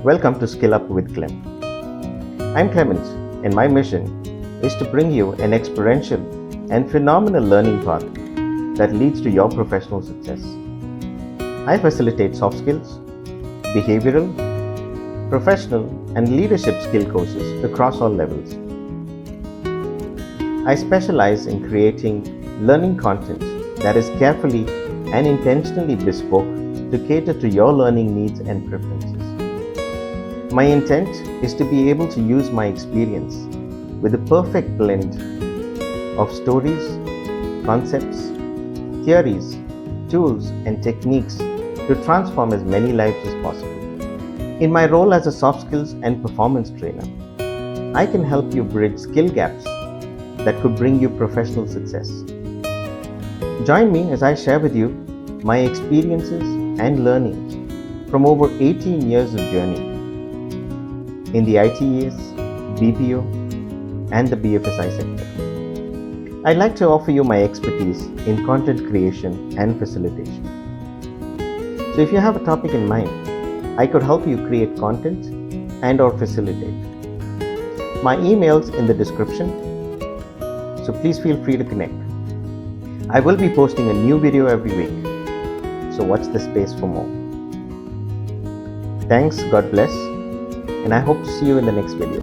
Welcome to Skillup with Clem. I'm Clement, and my mission is to bring you an experiential and phenomenal learning path that leads to your professional success. I facilitate soft skills, behavioral, professional, and leadership skill courses across all levels. I specialize in creating learning content that is carefully and intentionally bespoke to cater to your learning needs and preferences. My intent is to be able to use my experience with a perfect blend of stories, concepts, theories, tools, and techniques to transform as many lives as possible. In my role as a soft skills and performance trainer, I can help you bridge skill gaps that could bring you professional success. Join me as I share with you my experiences and learnings from over 18 years of journey in the ITES, BPO, and the BFSI sector. I'd like to offer you my expertise in content creation and facilitation. So if you have a topic in mind, I could help you create content and or facilitate. My email's in the description, so please feel free to connect. I will be posting a new video every week, so watch the space for more. Thanks, God bless, and I hope to see you in the next video.